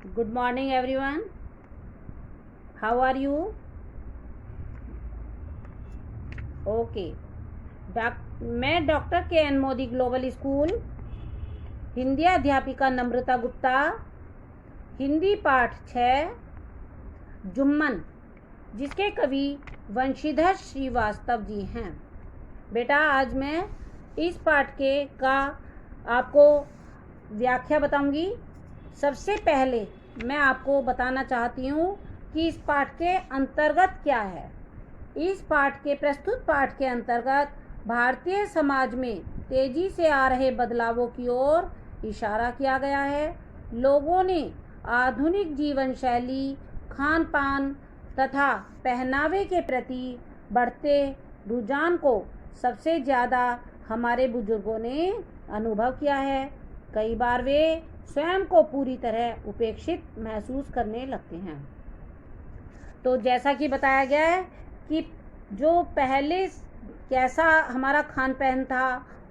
Good morning everyone. How are you? Okay. मैं doctor K N Modi global school Hindi अध्यापिका नम्रता गुप्ता हिंदी पाठ 6 जुम्मन जिसके कवि वंशीधर श्रीवास्तव जी हैं। बेटा आज मैं इस पाठ का आपको व्याख्या बताऊंगी। सबसे पहले मैं आपको बताना चाहती हूँ कि इस पाठ के अंतर्गत क्या है। इस पाठ के प्रस्तुत पाठ के अंतर्गत भारतीय समाज में तेजी से आ रहे बदलावों की ओर इशारा किया गया है। लोगों ने आधुनिक जीवन शैली, खान पान तथा पहनावे के प्रति बढ़ते रुझान को सबसे ज़्यादा हमारे बुजुर्गों ने अनुभव किया है। कई बार वे स्वयं को पूरी तरह उपेक्षित महसूस करने लगते हैं। तो जैसा कि बताया गया है कि जो पहले कैसा हमारा खान पहन था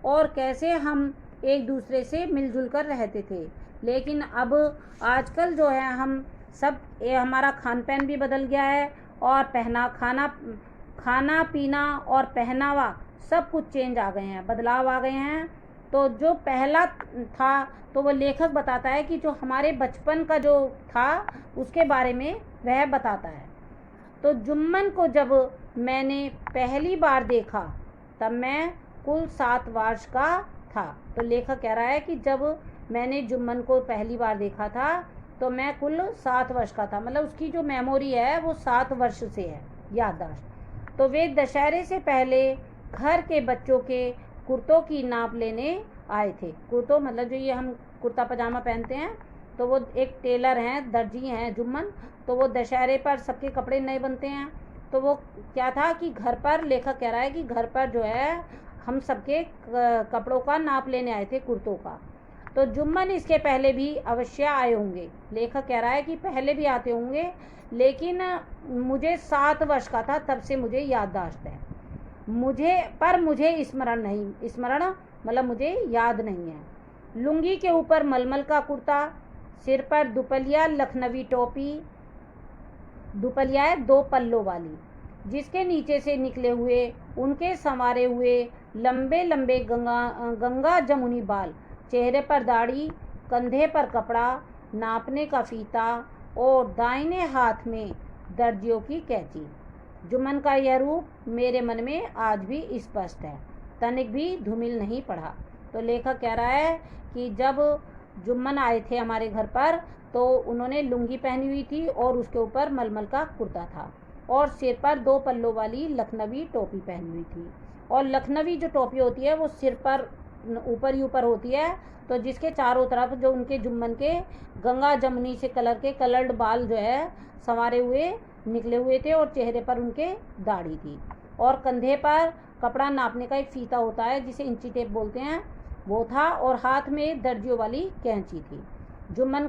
और कैसे हम एक दूसरे से मिलजुल कर रहते थे, लेकिन अब आजकल जो है हम सब हमारा खान पहन भी बदल गया है और खाना पीना और पहनावा सब कुछ चेंज आ गए हैं, बदलाव आ गए हैं। तो जो पहला था तो वो लेखक बताता है कि जो हमारे बचपन का जो था उसके बारे में वह बताता है। तो जुम्मन को जब मैंने पहली बार देखा तब मैं कुल 7 वर्ष का था। तो लेखक कह रहा है कि जब मैंने जुम्मन को पहली बार देखा था तो मैं कुल 7 वर्ष का था, मतलब उसकी जो मेमोरी है वो 7 वर्ष से है, याददाश्त। तो वे दशहरे से पहले घर के बच्चों के कुर्तों की नाप लेने आए थे। कुर्तों मतलब जो ये हम कुर्ता पजामा पहनते हैं, तो वो एक टेलर हैं, दर्जी हैं जुम्मन। तो वो दशहरे पर सबके कपड़े नए बनते हैं। तो वो क्या था कि घर पर, लेखक कह रहा है कि घर पर जो है हम सबके कपड़ों का नाप लेने आए थे, कुर्तों का। तो जुम्मन इसके पहले भी अवश्य आए होंगे। लेखक कह रहा है कि पहले भी आते होंगे, लेकिन मुझे 7 वर्ष का था तब से मुझे याददाश्त है। मुझे स्मरण मतलब मुझे याद नहीं है। लुंगी के ऊपर मलमल का कुर्ता, सिर पर दुपलिया लखनवी टोपी, दुपलिया है 2 पल्लों वाली, जिसके नीचे से निकले हुए उनके संवारे हुए लंबे लंबे गंगा जमुनी बाल, चेहरे पर दाढ़ी, कंधे पर कपड़ा नापने का फीता और दाहिने हाथ में दर्जियों की कैंची। जुम्मन का यह रूप मेरे मन में आज भी स्पष्ट है, तनिक भी धूमिल नहीं पड़ा। तो लेखक कह रहा है कि जब जुम्मन आए थे हमारे घर पर तो उन्होंने लुंगी पहनी हुई थी और उसके ऊपर मलमल का कुर्ता था और सिर पर 2 पल्लों वाली लखनवी टोपी पहनी हुई थी। और लखनवी जो टोपी होती है वो सिर पर ऊपर ही ऊपर होती है, तो जिसके चारों तरफ जो उनके जुम्मन के गंगा जमुनी से कलर्ड बाल जो है संवारे हुए निकले हुए थे और चेहरे पर उनके दाढ़ी थी। और कंधे पर कपड़ा नापने का एक फीता होता है जिसे इंची टेप बोलते हैं, वो था। और हाथ में दर्जियों वाली कैंची थी। जुम्मन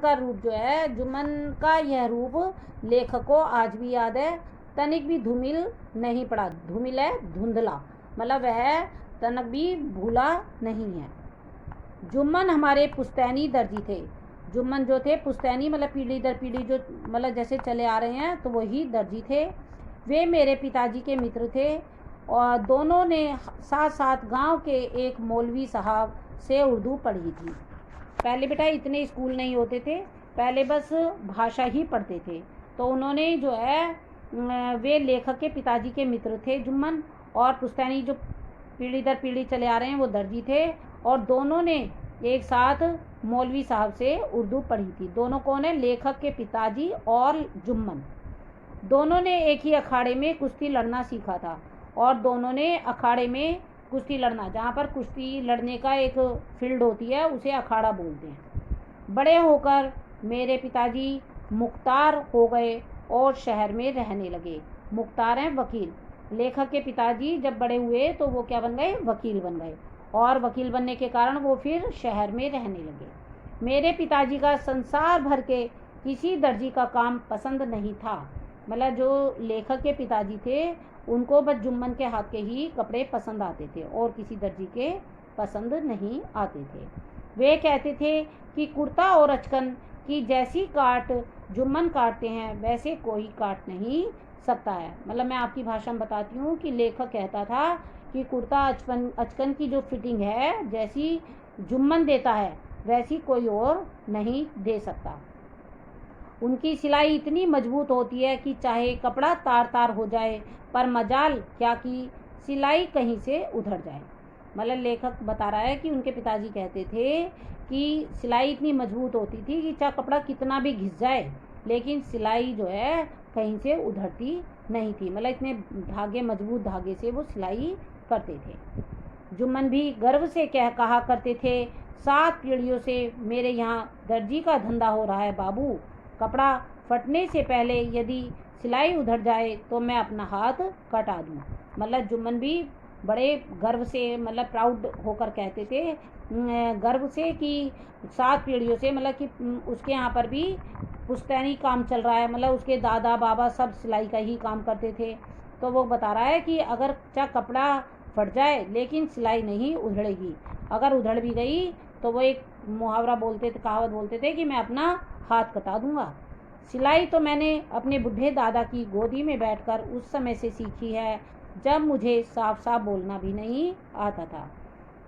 का यह रूप लेखक को आज भी याद है, तनिक भी धूमिल नहीं पड़ा। धूमिल है धुंधला, मतलब वह तनिक भी भूला नहीं है। जुम्मन हमारे पुश्तैनी दर्जी थे। जुम्मन जो थे पुश्तैनी मतलब पीढ़ी दर पीढ़ी जो मतलब जैसे चले आ रहे हैं, तो वही दर्जी थे। वे मेरे पिताजी के मित्र थे और दोनों ने साथ साथ गांव के एक मौलवी साहब से उर्दू पढ़ी थी। पहले बेटा इतने स्कूल नहीं होते थे, पहले बस भाषा ही पढ़ते थे। तो उन्होंने जो है वे लेखक के पिताजी के मित्र थे जुम्मन, और पुश्तैनी जो पीढ़ी दर पीढ़ी चले आ रहे हैं वो दर्जी थे। और दोनों ने एक साथ मौलवी साहब से उर्दू पढ़ी थी। दोनों कौन है? लेखक के पिताजी और जुम्मन। दोनों ने एक ही अखाड़े में कुश्ती लड़ना सीखा था और दोनों ने अखाड़े में कुश्ती लड़ना, जहाँ पर कुश्ती लड़ने का एक फील्ड होती है उसे अखाड़ा बोलते हैं। बड़े होकर मेरे पिताजी मुख्तार हो गए और शहर में रहने लगे। मुख्तार हैं वकील। लेखक के पिताजी जब बड़े हुए तो वो क्या बन गए? वकील बन गए। और वकील बनने के कारण वो फिर शहर में रहने लगे। मेरे पिताजी का संसार भर के किसी दर्जी का काम पसंद नहीं था। मतलब जो लेखक के पिताजी थे उनको बस जुम्मन के हाथ के ही कपड़े पसंद आते थे और किसी दर्जी के पसंद नहीं आते थे। वे कहते थे कि कुर्ता और अचकन कि जैसी काट जुम्मन काटते हैं वैसे कोई काट नहीं सकता है। मतलब मैं आपकी भाषा में बताती हूँ कि लेखक कहता था कि कुर्ता अचकन की जो फिटिंग है जैसी जुम्मन देता है वैसी कोई और नहीं दे सकता। उनकी सिलाई इतनी मजबूत होती है कि चाहे कपड़ा तार तार हो जाए पर मजाल क्या कि सिलाई कहीं से उधड़ जाए। मतलब लेखक बता रहा है कि उनके पिताजी कहते थे कि सिलाई इतनी मजबूत होती थी कि चाहे कपड़ा कितना भी घिस जाए लेकिन सिलाई जो है कहीं से उधड़ती नहीं थी। मतलब इतने धागे, मजबूत धागे से वो सिलाई करते थे। जुम्मन भी गर्व से कहा करते थे, 7 पीढ़ियों से मेरे यहाँ दर्जी का धंधा हो रहा है बाबू। कपड़ा फटने से पहले यदि सिलाई उधड़ जाए तो मैं अपना हाथ कटा दूँ। मतलब जुम्मन भी बड़े गर्व से, मतलब प्राउड होकर कहते थे, गर्व से कि 7 पीढ़ियों से, मतलब कि उसके यहाँ पर भी पुश्तैनी काम चल रहा है। मतलब उसके दादा बाबा सब सिलाई का ही काम करते थे। तो वो बता रहा है कि अगर चाहे कपड़ा फट जाए लेकिन सिलाई नहीं उधड़ेगी। अगर उधड़ भी गई तो वो एक मुहावरा बोलते थे, कहावत बोलते थे कि मैं अपना हाथ कटा दूंगा। सिलाई तो मैंने अपने बूढ़े दादा की गोदी में बैठकर उस समय से सीखी है जब मुझे साफ साफ बोलना भी नहीं आता था।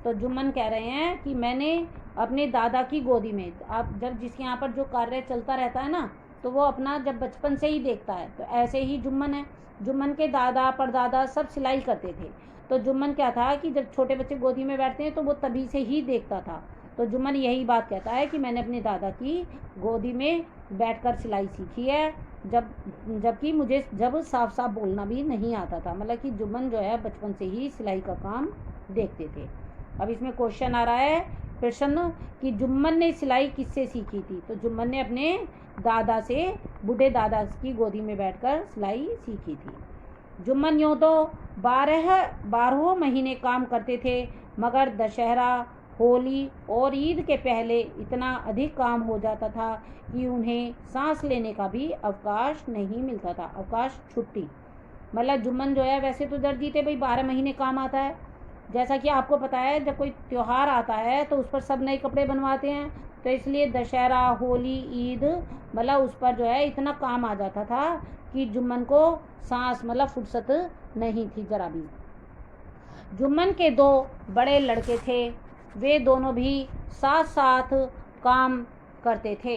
तो जुम्मन कह रहे हैं कि मैंने अपने दादा की गोदी में, आप जब जिसके यहाँ पर जो कार्य चलता रहता है ना तो वो अपना जब बचपन से ही देखता है, तो ऐसे ही जुम्मन है। जुम्मन के दादा परदादा सब सिलाई करते थे। तो जुम्मन क्या था कि जब छोटे बच्चे गोदी में बैठते हैं तो वो तभी से ही देखता था। तो जुम्मन यही बात कहता है कि मैंने अपने दादा की गोदी में बैठकर सिलाई सीखी है जबकि मुझे जब साफ साफ बोलना भी नहीं आता था। मतलब कि जुम्मन जो है बचपन से ही सिलाई का काम देखते थे। अब इसमें क्वेश्चन आ रहा है, प्रश्न कि जुम्मन ने सिलाई किससे सीखी थी। तो जुम्मन ने अपने दादा से, बूढ़े दादा की गोदी में बैठकर सिलाई सीखी थी। जुम्मन यूँ तो 12 महीने काम करते थे, मगर दशहरा, होली और ईद के पहले इतना अधिक काम हो जाता था कि उन्हें सांस लेने का भी अवकाश नहीं मिलता था। अवकाश, छुट्टी। मतलब जुम्मन जो है, वैसे तो दर्जी थे भाई, 12 महीने काम आता है। जैसा कि आपको पता है जब कोई त्यौहार आता है तो उस पर सब नए कपड़े बनवाते हैं, तो इसलिए दशहरा, होली, ईद, मतलब उस पर जो है इतना काम आ जाता था कि जुम्मन को सांस, मतलब फुर्सत नहीं थी जरा भी। जुम्मन के 2 बड़े लड़के थे, वे दोनों भी साथ साथ काम करते थे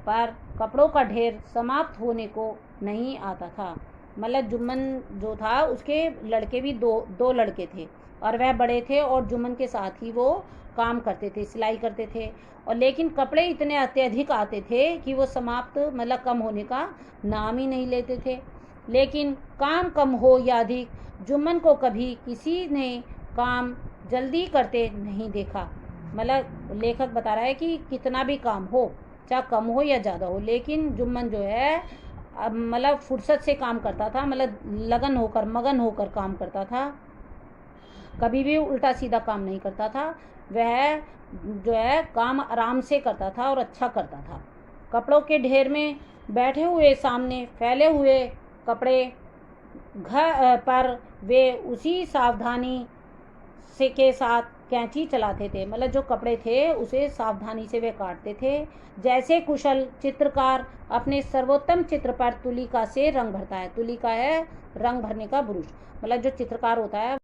पर कपड़ों का ढेर समाप्त होने को नहीं आता था। मतलब जुम्मन जो था उसके लड़के भी दो लड़के थे और वह बड़े थे और जुम्मन के साथ ही वो काम करते थे, सिलाई करते थे। और लेकिन कपड़े इतने अत्यधिक आते थे कि वो समाप्त, मतलब कम होने का नाम ही नहीं लेते थे। लेकिन काम कम हो या अधिक, जुम्मन को कभी किसी ने काम जल्दी करते नहीं देखा। मतलब लेखक बता रहा है कि कितना भी काम हो, चाहे कम हो या ज़्यादा हो, लेकिन जुम्मन जो है मतलब फुर्सत से काम करता था, मतलब लगन होकर, मगन होकर काम करता था। कभी भी उल्टा सीधा काम नहीं करता था। वह जो है काम आराम से करता था और अच्छा करता था। कपड़ों के ढेर में बैठे हुए सामने फैले हुए कपड़े घर पर वे उसी सावधानी से के साथ कैंची चलाते थे। मतलब जो कपड़े थे उसे सावधानी से वे काटते थे, जैसे कुशल चित्रकार अपने सर्वोत्तम चित्र पर तुलिका से रंग भरता है। तुलिका है रंग भरने का ब्रुश। मतलब जो चित्रकार होता है